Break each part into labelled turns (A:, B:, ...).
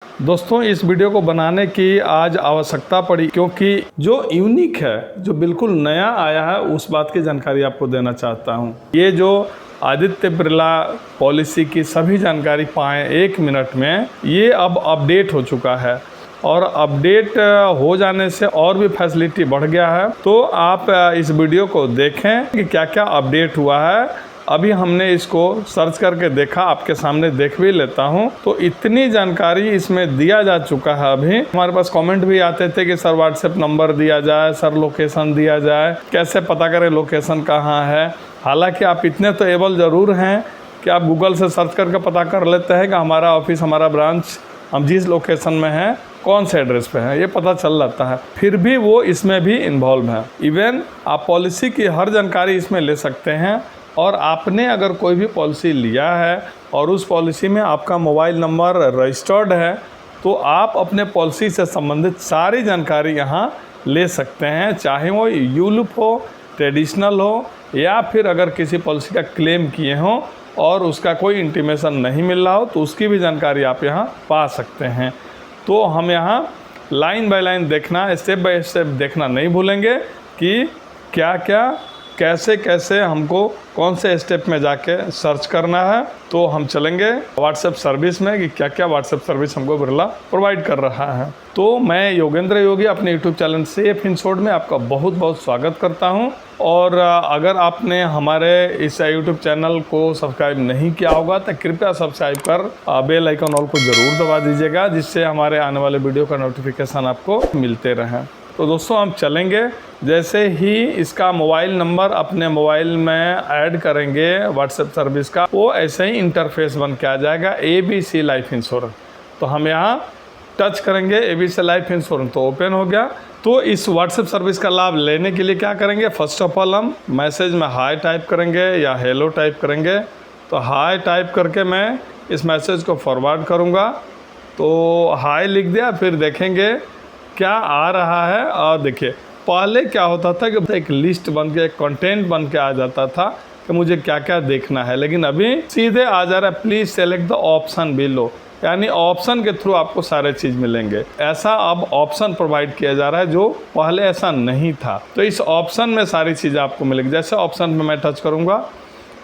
A: दोस्तों, इस वीडियो को बनाने की आज आवश्यकता पड़ी क्योंकि जो यूनिक है, जो बिल्कुल नया आया है, उस बात की जानकारी आपको देना चाहता हूं। ये जो आदित्य बिरला पॉलिसी की सभी जानकारी पाएँ 1 मिनट में, ये अब अपडेट हो चुका है और अपडेट हो जाने से और भी फैसिलिटी बढ़ गया है। तो आप इस वीडियो को देखें कि क्या क्या अपडेट हुआ है। अभी हमने इसको सर्च करके देखा, आपके सामने देख भी लेता हूं। तो इतनी जानकारी इसमें दिया जा चुका है। अभी हमारे पास कमेंट भी आते थे कि सर व्हाट्सएप नंबर दिया जाए, सर लोकेशन दिया जाए, कैसे पता करें लोकेशन कहाँ है। हालांकि आप इतने तो एबल ज़रूर हैं कि आप गूगल से सर्च करके पता कर लेते हैं कि हमारा ऑफिस, हमारा ब्रांच, हम जिस लोकेशन में हैं, कौन से एड्रेस पे है, ये पता चल जाता है। फिर भी वो इसमें भी इन्वॉल्व है। इवन आप पॉलिसी की हर जानकारी इसमें ले सकते हैं। और आपने अगर कोई भी पॉलिसी लिया है और उस पॉलिसी में आपका मोबाइल नंबर रजिस्टर्ड है, तो आप अपने पॉलिसी से संबंधित सारी जानकारी यहाँ ले सकते हैं, चाहे वो यूलिप हो, ट्रेडिशनल हो, या फिर अगर किसी पॉलिसी का क्लेम किए हों और उसका कोई इंटीमेशन नहीं मिल रहा हो, तो उसकी भी जानकारी आप यहाँ पा सकते हैं। तो हम यहाँ लाइन बाय लाइन देखना, स्टेप बाय स्टेप देखना नहीं भूलेंगे कि क्या क्या, कैसे कैसे हमको कौन से स्टेप में जाके सर्च करना है। तो हम चलेंगे व्हाट्सएप सर्विस में कि क्या क्या व्हाट्सएप सर्विस हमको बिरला प्रोवाइड कर रहा है। तो मैं योगेंद्र योगी अपने YouTube channel safe in short में आपका बहुत बहुत स्वागत करता हूं। और अगर आपने हमारे इस यूट्यूब चैनल को सब्सक्राइब नहीं किया होगा तो कृपया सब्सक्राइब कर बेल आइकन ऑल को ज़रूर दबा दीजिएगा, जिससे हमारे आने वाले वीडियो का नोटिफिकेशन आपको मिलते रहें। तो दोस्तों, हम चलेंगे। जैसे ही इसका मोबाइल नंबर अपने मोबाइल में ऐड करेंगे व्हाट्सएप सर्विस का, वो ऐसे ही इंटरफेस बन के आ जाएगा ABC लाइफ इंश्योरेंस। तो हम यहाँ टच करेंगे ABC लाइफ इंश्योरेंस, तो ओपन हो गया। तो इस व्हाट्सएप सर्विस का लाभ लेने के लिए क्या करेंगे, फर्स्ट ऑफ ऑल हम मैसेज में हाय टाइप करेंगे या हेलो टाइप करेंगे। तो हाय टाइप करके मैं इस मैसेज को फॉरवर्ड करूँगा। तो हाय लिख दिया, फिर देखेंगे क्या आ रहा है। और देखिए, पहले क्या होता था कि एक लिस्ट बन के, एक कंटेंट बन के आ जाता था कि मुझे क्या क्या देखना है, लेकिन अभी सीधे आ जा रहा है, please select the option below, यानी ऑप्शन के थ्रू आपको सारे चीज़ मिलेंगे। ऐसा अब ऑप्शन प्रोवाइड किया जा रहा है, जो पहले ऐसा नहीं था। तो इस ऑप्शन में सारी चीज़ें आपको मिलेंगी। जैसे ऑप्शन में मैं टच करूँगा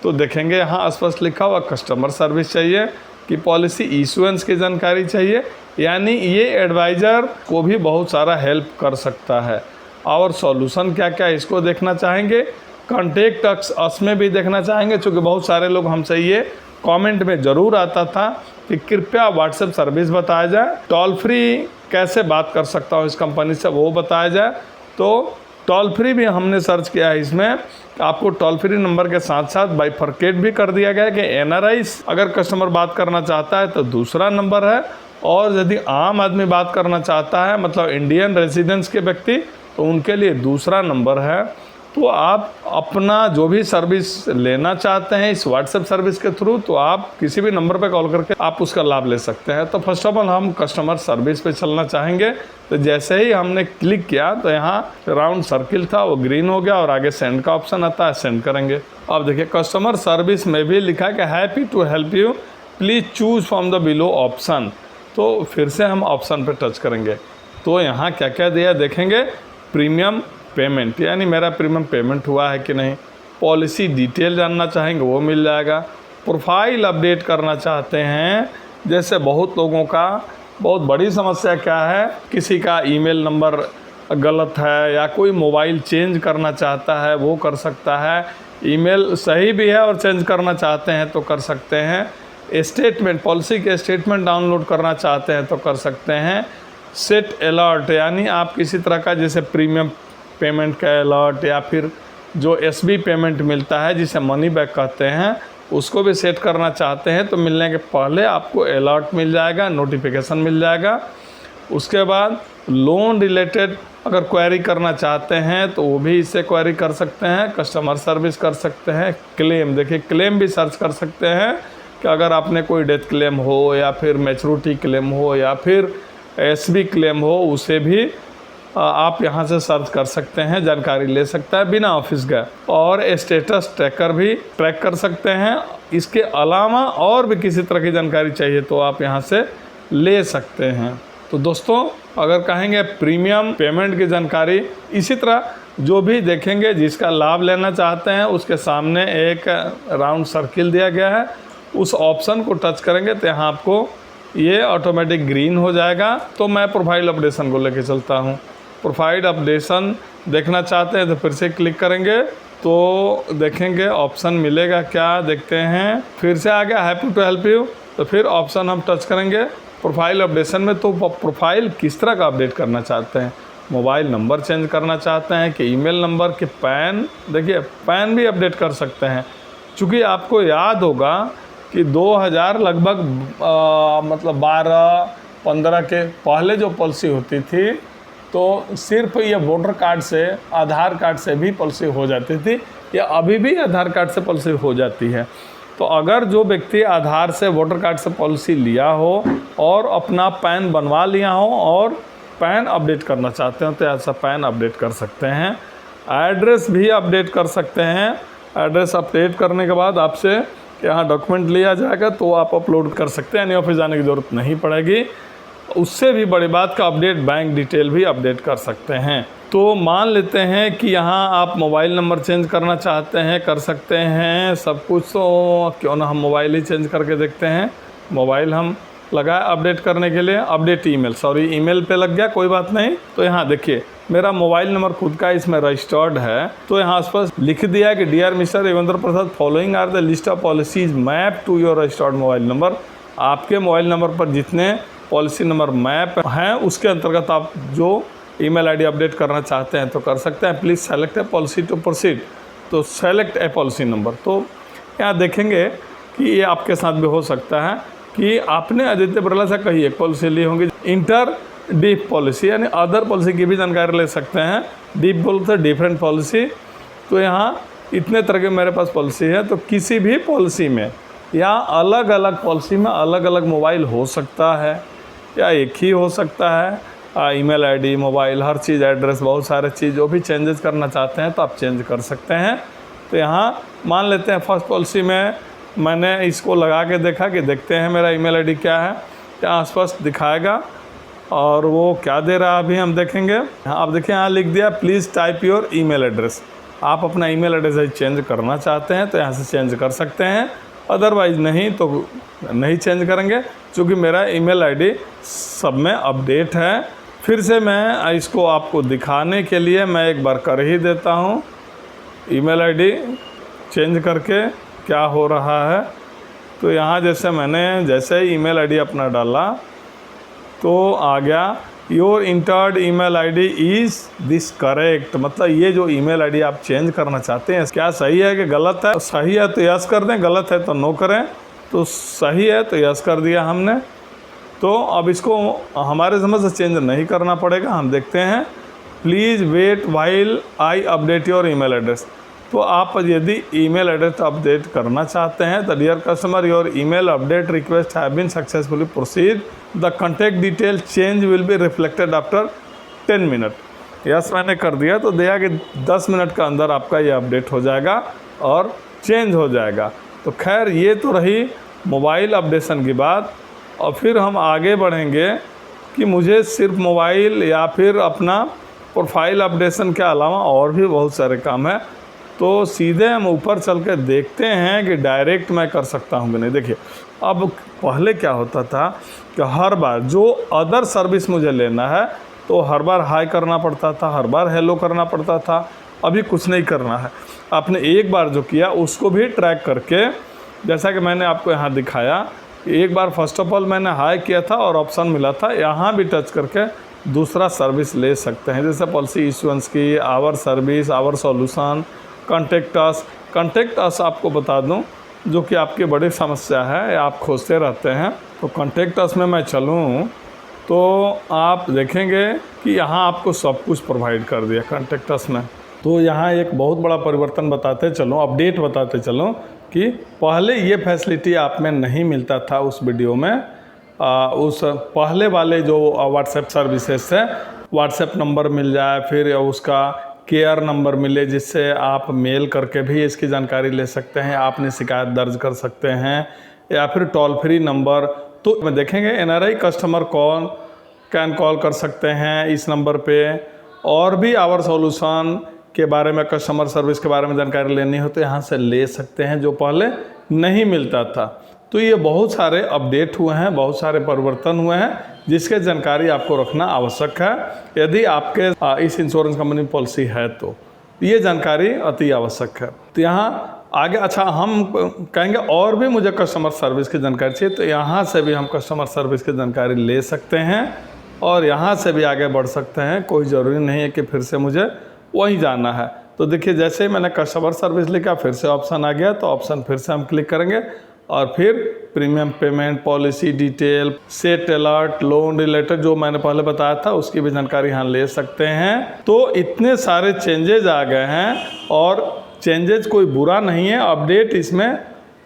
A: तो देखेंगे यहाँ स्पष्ट लिखा हुआ कस्टमर सर्विस चाहिए कि पॉलिसी इशुएंस की जानकारी चाहिए, यानी ये एडवाइज़र को भी बहुत सारा हेल्प कर सकता है। और सॉल्यूशन क्या क्या, इसको देखना चाहेंगे। कॉन्टेक्ट अस में भी देखना चाहेंगे, क्योंकि बहुत सारे लोग हमसे ये कमेंट में ज़रूर आता था कि कृपया व्हाट्सएप सर्विस बताया जाए, टोल फ्री कैसे बात कर सकता हूँ इस कंपनी से, वो बताया जाए। तो टोल फ्री भी हमने सर्च किया है। इसमें आपको टोल फ्री नंबर के साथ साथ बाइफरकेट भी कर दिया गया है कि NRI अगर कस्टमर बात करना चाहता है तो दूसरा नंबर है, और यदि आम आदमी बात करना चाहता है, मतलब इंडियन रेजिडेंट्स के व्यक्ति, तो उनके लिए दूसरा नंबर है। तो आप अपना जो भी सर्विस लेना चाहते हैं इस व्हाट्सएप सर्विस के थ्रू, तो आप किसी भी नंबर पर कॉल करके आप उसका लाभ ले सकते हैं। तो फर्स्ट ऑफ ऑल हम कस्टमर सर्विस पे चलना चाहेंगे। तो जैसे ही हमने क्लिक किया तो यहाँ राउंड सर्किल था, वो ग्रीन हो गया और आगे सेंड का ऑप्शन आता है, सेंड करेंगे। अब देखिए, कस्टमर सर्विस में भी लिखा है कि happy to help you, please choose from the below option. तो फिर से हम ऑप्शन पर टच करेंगे। तो यहाँ क्या क्या दिया देखेंगे, प्रीमियम पेमेंट, यानी मेरा प्रीमियम पेमेंट हुआ है कि नहीं। पॉलिसी डिटेल जानना चाहेंगे, वो मिल जाएगा। प्रोफाइल अपडेट करना चाहते हैं, जैसे बहुत लोगों का बहुत बड़ी समस्या क्या है, किसी का ईमेल नंबर गलत है या कोई मोबाइल चेंज करना चाहता है, वो कर सकता है। ईमेल सही भी है और चेंज करना चाहते हैं तो कर सकते हैं। स्टेटमेंट, पॉलिसी के स्टेटमेंट डाउनलोड करना चाहते हैं तो कर सकते हैं। सेट अलर्ट, यानी आप किसी तरह का जैसे प्रीमियम पेमेंट का अलर्ट या फिर जो SB पेमेंट मिलता है जिसे मनी बैक कहते हैं, उसको भी सेट करना चाहते हैं तो मिलने के पहले आपको अलर्ट मिल जाएगा, नोटिफिकेशन मिल जाएगा। उसके बाद लोन रिलेटेड अगर क्वेरी करना चाहते हैं तो वो भी इससे क्वेरी कर सकते हैं, कस्टमर सर्विस कर सकते हैं। क्लेम, देखिए क्लेम भी सर्च कर सकते हैं कि अगर आपने कोई डेथ क्लेम हो या फिर मैच्योरिटी क्लेम हो या फिर SB क्लेम हो, उसे भी आप यहाँ से सर्च कर सकते हैं, जानकारी ले सकता है बिना ऑफिस गए। और स्टेटस ट्रैकर भी ट्रैक कर सकते हैं। इसके अलावा और भी किसी तरह की जानकारी चाहिए तो आप यहाँ से ले सकते हैं। तो दोस्तों अगर कहेंगे प्रीमियम पेमेंट की जानकारी, इसी तरह जो भी देखेंगे जिसका लाभ लेना चाहते हैं उसके सामने एक राउंड सर्किल दिया गया है, उस ऑप्शन को टच करेंगे तो यहाँ आपको ये ऑटोमेटिक ग्रीन हो जाएगा। तो मैं प्रोफाइल अपडेशन को लेके चलता हूँ। प्रोफाइल अपडेशन देखना चाहते हैं तो फिर से क्लिक करेंगे तो देखेंगे ऑप्शन मिलेगा क्या, देखते हैं। फिर से आ गया हैप्पी टू हेल्प यू, तो फिर ऑप्शन हम टच करेंगे प्रोफाइल अपडेशन में। तो प्रोफाइल किस तरह का अपडेट करना चाहते हैं, मोबाइल नंबर चेंज करना चाहते हैं कि ईमेल नंबर कि पैन, देखिए पैन भी अपडेट कर सकते हैं। चूँकि आपको याद होगा कि 2000 लगभग मतलब 12-15 के पहले जो पॉलिसी होती थी तो सिर्फ ये वोटर कार्ड से, आधार कार्ड से भी पॉलिसी हो जाती थी, या अभी भी आधार कार्ड से पॉलिसी हो जाती है। तो अगर जो व्यक्ति आधार से, वोटर कार्ड से पॉलिसी लिया हो और अपना पैन बनवा लिया हो और पैन अपडेट करना चाहते हो तो ऐसा पैन अपडेट कर सकते हैं। एड्रेस भी अपडेट कर सकते हैं। एड्रेस अपडेट करने के बाद आपसे यहाँ डॉक्यूमेंट लिया जाएगा तो आप अपलोड कर सकते हैं, यानी ऑफिस जाने की ज़रूरत नहीं पड़ेगी। उससे भी बड़ी बात का अपडेट बैंक डिटेल भी अपडेट कर सकते हैं। तो मान लेते हैं कि यहाँ आप मोबाइल नंबर चेंज करना चाहते हैं, कर सकते हैं सब कुछ। तो क्यों ना हम मोबाइल ही चेंज करके देखते हैं। मोबाइल हम लगाए अपडेट करने के लिए, अपडेट ईमेल, सॉरी ईमेल पे लग गया, कोई बात नहीं। तो यहाँ देखिए मेरा मोबाइल नंबर खुद का इसमें रजिस्टर्ड है। तो यहाँ आसपास लिख दिया है कि dear mister Yogendra Prasad, following are the list of policies map to your registered mobile number. आपके मोबाइल नंबर पर जितने पॉलिसी नंबर मैप हैं उसके अंतर्गत आप जो ईमेल आईडी अपडेट करना चाहते हैं तो कर सकते हैं। Please select a policy to proceed, तो सेलेक्ट ए पॉलिसी नंबर। तो यहाँ देखेंगे कि ये आपके साथ भी हो सकता है कि आपने आदित्य बिरला से कहीं एक पॉलिसी ली होंगी। इंटर डीप पॉलिसी यानी अदर पॉलिसी की भी जानकारी ले सकते हैं। डीप बोलते डिफरेंट पॉलिसी। तो यहाँ इतने तरह के मेरे पास पॉलिसी है, तो किसी भी पॉलिसी में या अलग अलग पॉलिसी में अलग अलग मोबाइल हो सकता है या एक ही हो सकता है। ईमेल आईडी, मोबाइल, हर चीज़, एड्रेस, बहुत सारे चीज़ जो भी चेंजेस करना चाहते हैं तो आप चेंज कर सकते हैं। तो यहाँ मान लेते हैं फर्स्ट पॉलिसी में मैंने इसको लगा के देखा कि देखते हैं मेरा ईमेल आईडी क्या है। यहाँ आसपास दिखाएगा और वो क्या दे रहा है अभी हम देखेंगे। आप देखिए यहाँ लिख दिया please type your email address. आप अपना ईमेल एड्रेस चेंज करना चाहते हैं तो यहाँ से चेंज कर सकते हैं, अदरवाइज़ नहीं तो नहीं चेंज करेंगे, क्योंकि मेरा ईमेल आईडी सब में अपडेट है। फिर से मैं इसको आपको दिखाने के लिए मैं एक बार कर ही देता हूँ। ईमेल आईडी चेंज करके क्या हो रहा है, तो यहाँ जैसे मैंने जैसे ही ईमेल आईडी अपना डाला तो आ गया your entered email ID is this correct. मतलब ये जो ईमेल आईडी आप चेंज करना चाहते हैं क्या सही है कि गलत है। सही है तो यस कर दें, गलत है तो नो करें। तो सही है तो यस कर दिया हमने। तो अब इसको हमारे समझ से चेंज नहीं करना पड़ेगा। हम देखते हैं please wait while I update your email address. तो आप यदि ईमेल एड्रेस अपडेट करना चाहते हैं तो dear customer your email update request have been successfully proceed, the contact detail change will be reflected after 10 minute. Yes मैंने कर दिया तो दिया कि 10 मिनट के अंदर आपका ये अपडेट हो जाएगा और चेंज हो जाएगा। तो खैर ये तो रही मोबाइल अपडेशन की बात। और फिर हम आगे बढ़ेंगे कि मुझे सिर्फ मोबाइल या फिर अपना प्रोफाइल अपडेशन के अलावा और भी बहुत सारे काम है। तो सीधे हम ऊपर चल के देखते हैं कि डायरेक्ट मैं कर सकता हूँ कि नहीं। देखिए अब पहले क्या होता था कि हर बार जो अदर सर्विस मुझे लेना है तो हर बार हाई करना पड़ता था, हर बार हेलो करना पड़ता था। अभी कुछ नहीं करना है, आपने एक बार जो किया उसको भी ट्रैक करके, जैसा कि मैंने आपको यहाँ दिखाया, एक बार फर्स्ट ऑफ ऑल मैंने हाई किया था और ऑप्शन मिला था, यहाँ भी टच करके दूसरा सर्विस ले सकते हैं। जैसे पॉलिसी इशुएंस की, our service, our solution, contact us आपको बता दूं जो कि आपकी बड़ी समस्या है या आप खोजते रहते हैं। तो कॉन्टेक्ट अस में मैं चलूं तो आप देखेंगे कि यहाँ आपको सब कुछ प्रोवाइड कर दिया कॉन्टेक्ट अस में। तो यहाँ एक बहुत बड़ा परिवर्तन बताते चलो, अपडेट बताते चलो कि पहले ये फैसिलिटी आप में नहीं मिलता था उस वीडियो में। उस पहले वाले जो व्हाट्सएप सर्विसेज से व्हाट्सएप नंबर मिल जाए, फिर उसका केयर नंबर मिले जिससे आप मेल करके भी इसकी जानकारी ले सकते हैं, आपने शिकायत दर्ज कर सकते हैं, या फिर टोल फ्री नंबर। तो मैं देखेंगे NRI customer call can call कर सकते हैं इस नंबर पे, और भी आवर सॉल्यूशन के बारे में, कस्टमर सर्विस के बारे में जानकारी लेनी हो तो यहाँ से ले सकते हैं, जो पहले नहीं मिलता था। तो ये बहुत सारे अपडेट हुए हैं, बहुत सारे परिवर्तन हुए हैं, जिसके जानकारी आपको रखना आवश्यक है यदि आपके इस इंश्योरेंस कंपनी में पॉलिसी है तो ये जानकारी अति आवश्यक है। तो यहाँ आगे अच्छा हम कहेंगे और भी मुझे कस्टमर सर्विस की जानकारी चाहिए, तो यहाँ से भी हम कस्टमर सर्विस की जानकारी ले सकते हैं और यहाँ से भी आगे बढ़ सकते हैं। कोई ज़रूरी नहीं है कि फिर से मुझे वहीं जाना है। तो देखिए जैसे ही मैंने कस्टमर सर्विस लिखा फिर से ऑप्शन आ गया, तो ऑप्शन फिर से हम क्लिक करेंगे और फिर premium payment, policy detail, set alert, loan related जो मैंने पहले बताया था उसकी भी जानकारी यहाँ ले सकते हैं। तो इतने सारे चेंजेज आ गए हैं और चेंजेज कोई बुरा नहीं है, अपडेट इसमें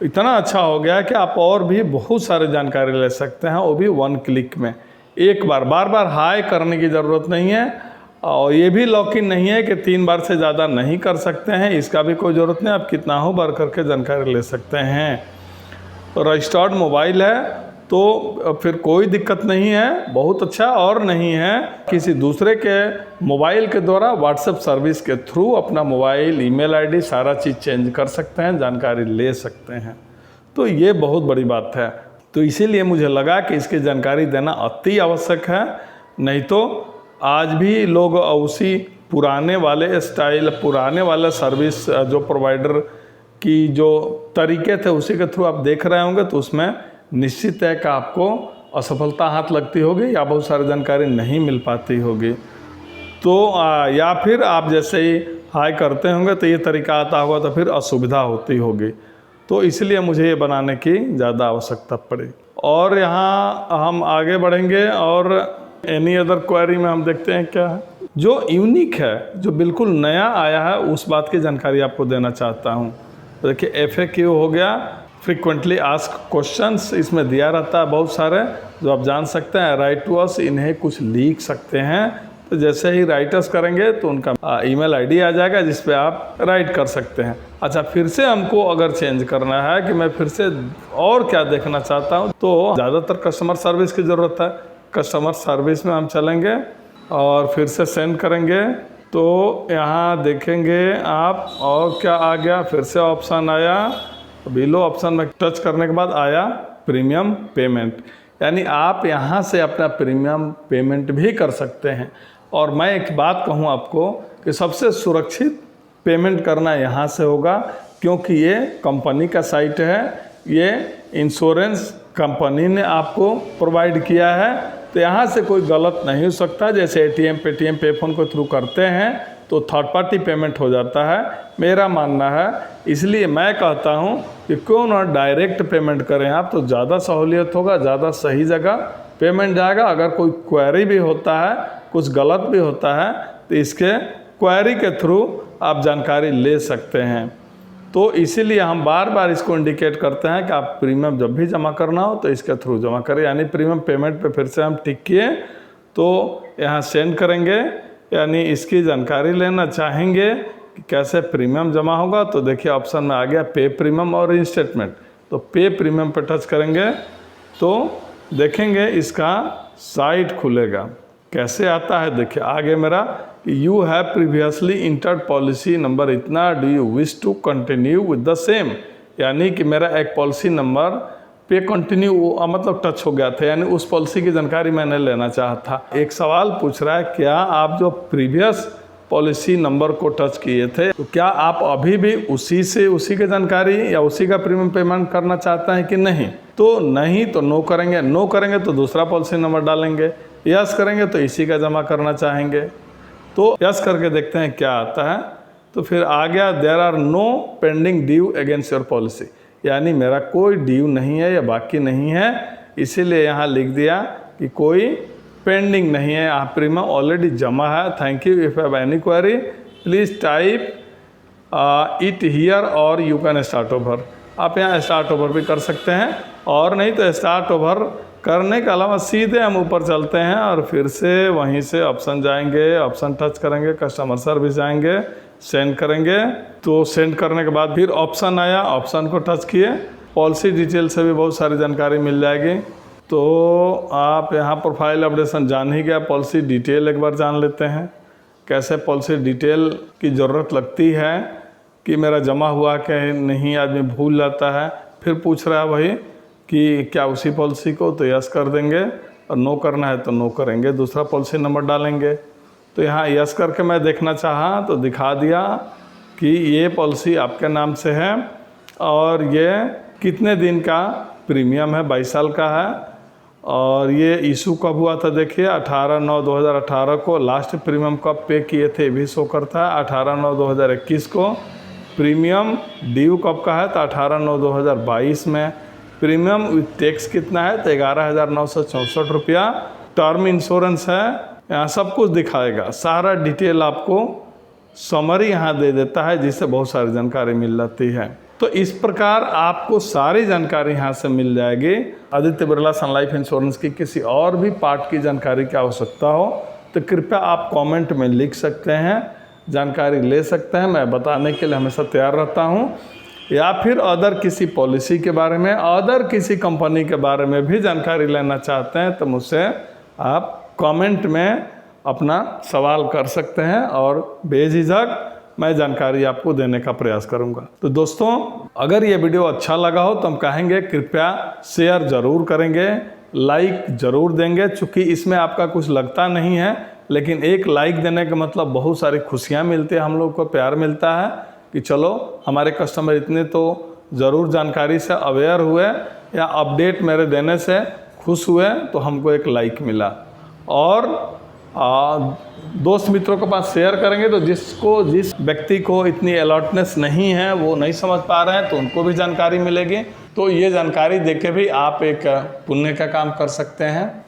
A: इतना अच्छा हो गया है कि आप और भी बहुत सारे जानकारी ले सकते हैं, वो भी 1 क्लिक में। एक बार बार हाई करने की ज़रूरत नहीं है, और ये भी लॉक इन नहीं है कि 3 बार से ज़्यादा नहीं कर सकते हैं, इसका भी कोई ज़रूरत नहीं, आप कितना हो बार करके जानकारी ले सकते हैं। तो रजिस्टर्ड मोबाइल है तो फिर कोई दिक्कत नहीं है, बहुत अच्छा। और नहीं है किसी दूसरे के मोबाइल के द्वारा व्हाट्सएप सर्विस के थ्रू अपना मोबाइल, ईमेल आईडी सारा चीज़ चेंज कर सकते हैं, जानकारी ले सकते हैं। तो ये बहुत बड़ी बात है, तो इसीलिए मुझे लगा कि इसकी जानकारी देना अति आवश्यक है। नहीं तो आज भी लोग उसी पुराने वाले स्टाइल, पुराने वाले सर्विस जो प्रोवाइडर की जो तरीके थे उसी के थ्रू आप देख रहे होंगे, तो उसमें निश्चित है कि आपको असफलता हाथ लगती होगी या बहुत सारी जानकारी नहीं मिल पाती होगी। तो या फिर आप जैसे ही हाई करते होंगे तो ये तरीका आता होगा तो फिर असुविधा होती होगी। तो इसलिए मुझे ये बनाने की ज़्यादा आवश्यकता पड़ी। और यहाँ हम आगे बढ़ेंगे और एनी अदर क्वेरी में हम देखते हैं क्या है जो यूनिक है, जो बिल्कुल नया आया है, उस बात की जानकारी आपको देना चाहता हूँ। तो देखिए FAQ हो गया, फ्रीक्वेंटली आस्क क्वेश्चंस, इसमें दिया रहता है बहुत सारे जो आप जान सकते हैं। राइट टू अस, इन्हें कुछ लिख सकते हैं, तो जैसे ही राइटर्स करेंगे तो उनका ईमेल आईडी आ जाएगा जिस पे आप राइट कर सकते हैं। अच्छा, फिर से हमको अगर चेंज करना है कि मैं फिर से और क्या देखना चाहता हूँ, तो ज़्यादातर कस्टमर सर्विस की ज़रूरत है। कस्टमर सर्विस में हम चलेंगे और फिर से सेंड करेंगे, तो यहाँ देखेंगे आप और क्या आ गया, फिर से ऑप्शन आया, बिलो ऑप्शन में टच करने के बाद आया प्रीमियम पेमेंट, यानी आप यहाँ से अपना प्रीमियम पेमेंट भी कर सकते हैं। और मैं एक बात कहूँ आपको कि सबसे सुरक्षित पेमेंट करना यहाँ से होगा, क्योंकि ये कंपनी का साइट है, ये इंश्योरेंस कंपनी ने आपको प्रोवाइड किया है, तो यहाँ से कोई गलत नहीं हो सकता। जैसे ATM, पेटीएम, पेफोन के थ्रू करते हैं तो थर्ड पार्टी पेमेंट हो जाता है, मेरा मानना है। इसलिए मैं कहता हूँ कि क्यों ना डायरेक्ट पेमेंट करें आप, तो ज़्यादा सहूलियत होगा, ज़्यादा सही जगह पेमेंट जाएगा। अगर कोई क्वेरी भी होता है, कुछ गलत भी होता है, तो इसके क्वेरी के थ्रू आप जानकारी ले सकते हैं। तो इसीलिए हम बार बार इसको इंडिकेट करते हैं कि आप प्रीमियम जब भी जमा करना हो तो इसके थ्रू जमा करें, यानी प्रीमियम पेमेंट पे फिर से हम टिक किए तो यहाँ सेंड करेंगे, यानी इसकी जानकारी लेना चाहेंगे कि कैसे प्रीमियम जमा होगा। तो देखिए ऑप्शन में आ गया पे प्रीमियम और इंस्टेटमेंट, तो पे प्रीमियम पे टच करेंगे तो देखेंगे इसका साइट खुलेगा। कैसे आता है देखिए आगे मेरा, you have previously entered policy number इतना, do you wish to continue with the same, यानी कि मेरा एक पॉलिसी नंबर पे कंटिन्यू मतलब टच हो गया था, यानी उस पॉलिसी की जानकारी मैंने लेना चाहा था। एक सवाल पूछ रहा है, क्या आप जो प्रीवियस पॉलिसी नंबर को टच किए थे तो क्या आप अभी भी उसी से उसी की जानकारी या उसी का प्रीमियम पेमेंट करना चाहते हैं कि नहीं? तो नहीं तो नो करेंगे, नो करेंगे तो दूसरा पॉलिसी नंबर डालेंगे, यस करेंगे तो इसी का जमा करना चाहेंगे। तो यस करके देखते हैं क्या आता है। तो फिर आ गया there are no pending due against your policy, यानी मेरा कोई ड्यू नहीं है या बाकी नहीं है, इसीलिए यहाँ लिख दिया कि कोई पेंडिंग नहीं है, यहाँ प्रीमियम ऑलरेडी जमा है। Thank you, if have any query please type it here और यू कैन स्टार्ट ओवर। आप यहाँ स्टार्ट ओवर भी कर सकते हैं, और नहीं तो स्टार्ट ओवर करने के अलावा सीधे हम ऊपर चलते हैं और फिर से वहीं से ऑप्शन जाएंगे, ऑप्शन टच करेंगे, कस्टमर सर्विस जाएंगे, सेंड करेंगे। तो सेंड करने के बाद फिर ऑप्शन आया, ऑप्शन को टच किए, पॉलिसी डिटेल से भी बहुत सारी जानकारी मिल जाएगी। तो आप यहाँ प्रोफाइल अपडेशन जान ही गया, पॉलिसी डिटेल एक बार जान लेते हैं। कैसे पॉलिसी डिटेल की ज़रूरत लगती है कि मेरा जमा हुआ क्या नहीं, आदमी भूल जाता है, फिर पूछ रहा है वही कि क्या उसी पॉलिसी को, तो यस कर देंगे, और नो करना है तो नो करेंगे, दूसरा पॉलिसी नंबर डालेंगे। तो यहाँ यस करके मैं देखना चाहा तो दिखा दिया कि ये पॉलिसी आपके नाम से है और ये कितने दिन का प्रीमियम है, 22 साल का है। और ये इशू कब हुआ था देखिए, 18/9/2018 को। लास्ट प्रीमियम कब पे किए थे भी शो करता है, 18/9/2021 को। प्रीमियम ड्यू कब का है तो 18/9/2022 में। प्रीमियम विथ टैक्स कितना है तो 11,964 रुपया। टर्म इंश्योरेंस है, यहाँ सब कुछ दिखाएगा, सारा डिटेल आपको समरी यहाँ दे देता है, जिससे बहुत सारी जानकारी मिल जाती है। तो इस प्रकार आपको सारी जानकारी यहाँ से मिल जाएगी। आदित्य बिरला सन लाइफ इंश्योरेंस की किसी और भी पार्ट की जानकारी की आवश्यकता हो तो कृपया आप कमेंट में लिख सकते हैं, जानकारी ले सकते हैं, मैं बताने के लिए हमेशा तैयार रहता हूँ। या फिर अदर किसी पॉलिसी के बारे में, अदर किसी कंपनी के बारे में भी जानकारी लेना चाहते हैं तो मुझसे आप कमेंट में अपना सवाल कर सकते हैं और बेझिझक मैं जानकारी आपको देने का प्रयास करूंगा। तो दोस्तों, अगर ये वीडियो अच्छा लगा हो तो हम कहेंगे कृपया शेयर ज़रूर करेंगे, लाइक ज़रूर देंगे। चूँकि इसमें आपका कुछ लगता नहीं है, लेकिन एक लाइक देने का मतलब बहुत सारी खुशियाँ मिलती है, हम लोग को प्यार मिलता है कि चलो हमारे कस्टमर इतने तो ज़रूर जानकारी से अवेयर हुए या अपडेट मेरे देने से खुश हुए, तो हमको एक लाइक मिला। और दोस्त मित्रों के पास शेयर करेंगे तो जिस व्यक्ति को इतनी अलर्टनेस नहीं है, वो नहीं समझ पा रहे हैं, तो उनको भी जानकारी मिलेगी। तो ये जानकारी देके भी आप एक पुण्य का काम कर सकते हैं।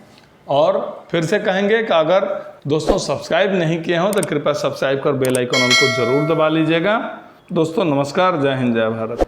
A: और फिर से कहेंगे कि अगर दोस्तों सब्सक्राइब नहीं किए हों तो कृपया सब्सक्राइब कर बेल आइकन उनको ज़रूर दबा लीजिएगा। दोस्तों नमस्कार, जय हिंद, जय भारत।